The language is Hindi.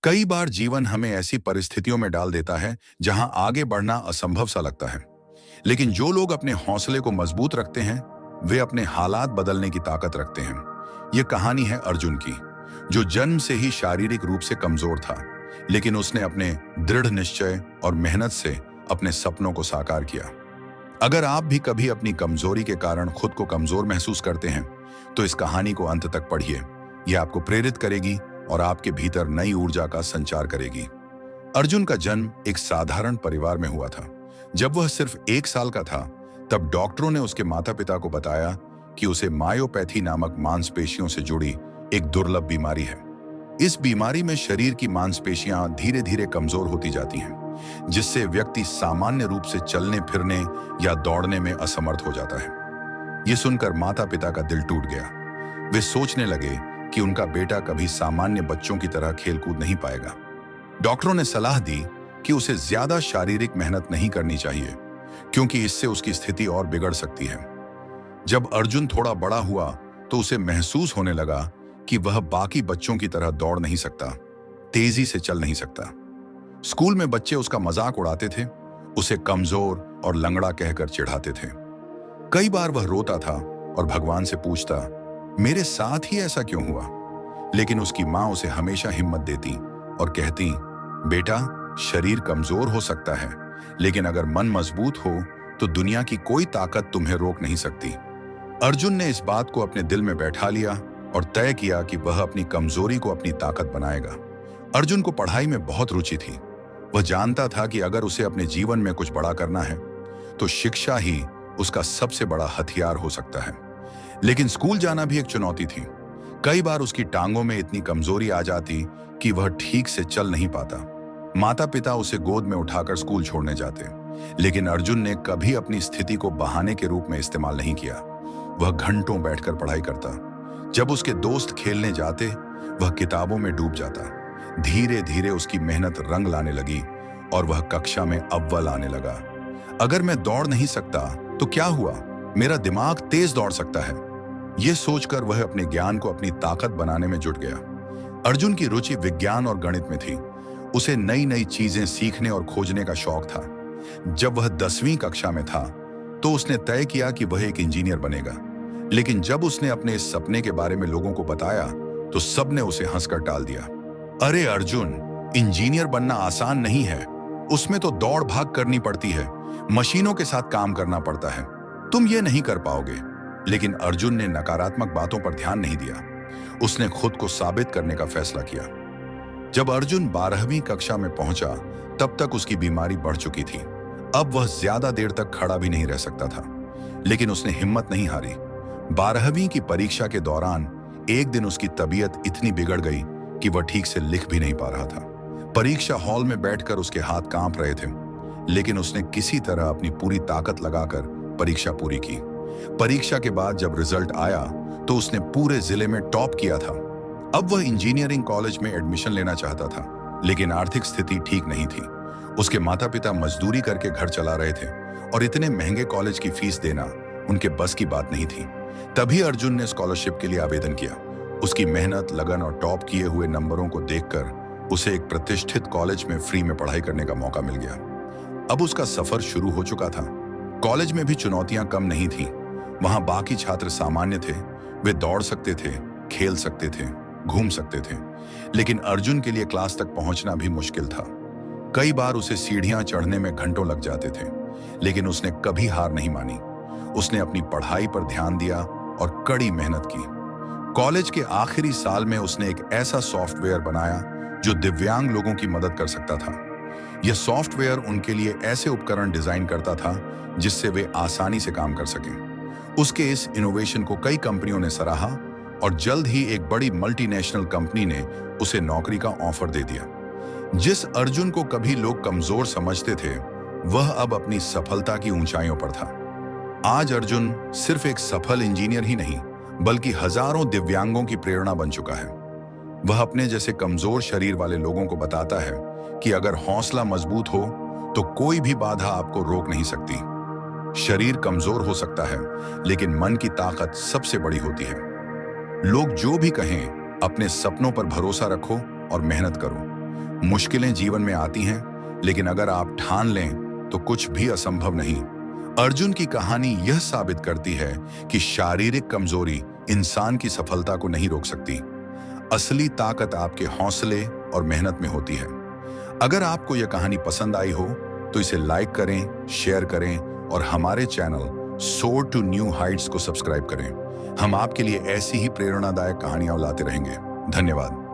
कई बार जीवन हमें ऐसी परिस्थितियों में डाल देता है जहां आगे बढ़ना असंभव सा लगता है। लेकिन जो लोग अपने हौसले को मजबूत रखते हैं वे अपने हालात बदलने की ताकत रखते हैं। ये कहानी है अर्जुन की, जो जन्म से ही शारीरिक रूप से कमजोर था, लेकिन उसने अपने दृढ़ निश्चय और मेहनत से अपने सपनों को साकार किया। अगर आप भी कभी अपनी कमजोरी के कारण खुद को कमजोर महसूस करते हैं तो इस कहानी को अंत तक पढ़िए। यह आपको प्रेरित करेगी और आपके भीतर नई ऊर्जा का संचार करेगी। अर्जुन का जन्म एक साधारण परिवार में हुआ था। जब वह सिर्फ 1 साल का था तब डॉक्टरों ने उसके माता पिता को बताया कि उसे मायोपैथी नामक मांसपेशियों से जुड़ी एक दुर्लभ बीमारी है। इस बीमारी में शरीर की मांसपेशियां धीरे धीरे कमजोर होती जाती हैं, जिससे व्यक्ति सामान्य रूप से चलने फिरने या दौड़ने में असमर्थ हो जाता है। ये सुनकर माता पिता का दिल टूट गया। वे सोचने लगे कि उनका बेटा कभी सामान्य बच्चों की तरह खेलकूद नहीं पाएगा। डॉक्टरों ने सलाह दी कि उसे ज्यादा शारीरिक मेहनत नहीं करनी चाहिए, क्योंकि इससे उसकी स्थिति और बिगड़ सकती है। जब अर्जुन थोड़ा बड़ा हुआ तो उसे महसूस होने लगा कि वह बाकी बच्चों की तरह दौड़ नहीं सकता, तेजी से चल नहीं सकता। स्कूल में बच्चे उसका मजाक उड़ाते थे, उसे कमजोर और लंगड़ा कहकर चिढ़ाते थे। कई बार वह रोता था और भगवान से पूछता, मेरे साथ ही ऐसा क्यों हुआ? लेकिन उसकी मां उसे हमेशा हिम्मत देती और कहती, बेटा, शरीर कमजोर हो सकता है, लेकिन अगर मन मजबूत हो तो दुनिया की कोई ताकत तुम्हें रोक नहीं सकती। अर्जुन ने इस बात को अपने दिल में बैठा लिया और तय किया कि वह अपनी कमजोरी को अपनी ताकत बनाएगा। अर्जुन को पढ़ाई में बहुत रुचि थी। वह जानता था कि अगर उसे अपने जीवन में कुछ बड़ा करना है तो शिक्षा ही उसका सबसे बड़ा हथियार हो सकता है। लेकिन स्कूल जाना भी एक चुनौती थी। कई बार उसकी टांगों में इतनी कमजोरी आ जाती कि वह ठीक से चल नहीं पाता। माता पिता उसे गोद में उठाकर स्कूल छोड़ने जाते, लेकिन अर्जुन ने कभी अपनी स्थिति को बहाने के रूप में इस्तेमाल नहीं किया। वह घंटों बैठकर पढ़ाई करता। जब उसके दोस्त खेलने जाते वह किताबों में डूब जाता। धीरे धीरे उसकी मेहनत रंग लाने लगी और वह कक्षा में अव्वल आने लगा। अगर मैं दौड़ नहीं सकता तो क्या हुआ, मेरा दिमाग तेज दौड़ सकता है। यह सोचकर वह अपने ज्ञान को अपनी ताकत बनाने में जुट गया। अर्जुन की रुचि विज्ञान और गणित में थी। उसे नई नई चीजें सीखने और खोजने का शौक था। जब वह 10वीं कक्षा में था तो उसने तय किया कि वह एक इंजीनियर बनेगा। लेकिन जब उसने अपने इस सपने के बारे में लोगों को बताया तो सबने उसे हंसकर टाल दिया। अरे अर्जुन, इंजीनियर बनना आसान नहीं है, उसमें तो दौड़ भाग करनी पड़ती है, मशीनों के साथ काम करना पड़ता है, तुम ये नहीं कर पाओगे। लेकिन अर्जुन ने नकारात्मक बातों पर ध्यान नहीं दिया। उसने खुद को साबित करने का फैसला किया। जब अर्जुन 12वीं कक्षा में पहुंचा तब तक उसकी बीमारी बढ़ चुकी थी। अब वह ज्यादा देर तक खड़ा भी नहीं रह सकता था, लेकिन उसने हिम्मत नहीं हारी। 12वीं की परीक्षा के दौरान एक दिन उसकी तबीयत इतनी बिगड़ गई कि वह ठीक से लिख भी नहीं पा रहा था। परीक्षा हॉल में बैठकर उसके हाथ कांप रहे थे, लेकिन उसने किसी तरह अपनी पूरी ताकत लगाकर परीक्षा पूरी की। परीक्षा के बाद जब रिजल्ट आया तो उसने पूरे जिले में टॉप किया था। अब वह इंजीनियरिंग कॉलेज में एडमिशन लेना चाहता था, लेकिन आर्थिक स्थिति ठीक नहीं थी। उसके माता पिता मजदूरी करके घर चला रहे थे और इतने महंगे कॉलेज की फीस देना उनके बस की बात नहीं थी। तभी अर्जुन ने स्कॉलरशिप के लिए आवेदन किया। उसकी मेहनत, लगन और टॉप किए हुए नंबरों को देखकर उसे एक प्रतिष्ठित कॉलेज में फ्री में पढ़ाई करने का मौका मिल गया। अब उसका सफर शुरू हो चुका था। कॉलेज में भी चुनौतियां कम नहीं थीं। वहां बाकी छात्र सामान्य थे। वे दौड़ सकते थे, खेल सकते थे, घूम सकते थे, लेकिन अर्जुन के लिए क्लास तक पहुंचना भी मुश्किल था। कई बार उसे सीढ़ियां चढ़ने में घंटों लग जाते थे, लेकिन उसने कभी हार नहीं मानी। उसने अपनी पढ़ाई पर ध्यान दिया और कड़ी मेहनत की। कॉलेज के आखिरी साल में उसने एक ऐसा सॉफ्टवेयर बनाया जो दिव्यांग लोगों की मदद कर सकता था। यह सॉफ्टवेयर उनके लिए ऐसे उपकरण डिजाइन करता था जिससे वे आसानी से काम कर सकें। उसके इस इनोवेशन को कई कंपनियों ने सराहा और जल्द ही एक बड़ी मल्टीनेशनल कंपनी ने उसे नौकरी का ऑफर दे दिया। जिस अर्जुन को कभी लोग कमजोर समझते थे, वह अब अपनी सफलता की ऊंचाइयों पर था। आज अर्जुन सिर्फ एक सफल इंजीनियर ही नहीं, बल्कि हजारों दिव्यांगों की प्रेरणा बन चुका है। वह अपने जैसे कमजोर शरीर वाले लोगों को बताता है कि अगर हौसला मजबूत हो तो कोई भी बाधा आपको रोक नहीं सकती। शरीर कमजोर हो सकता है, लेकिन मन की ताकत सबसे बड़ी होती है। लोग जो भी कहें, अपने सपनों पर भरोसा रखो और मेहनत करो। मुश्किलें जीवन में आती हैं, लेकिन अगर आप ठान लें तो कुछ भी असंभव नहीं। अर्जुन की कहानी यह साबित करती है कि शारीरिक कमजोरी इंसान की सफलता को नहीं रोक सकती। असली ताकत आपके हौसले और मेहनत में होती है। अगर आपको यह कहानी पसंद आई हो तो इसे लाइक करें, शेयर करें और हमारे चैनल सोर टू न्यू हाइट्स को सब्सक्राइब करें। हम आपके लिए ऐसी ही प्रेरणादायक कहानियां लाते रहेंगे। धन्यवाद।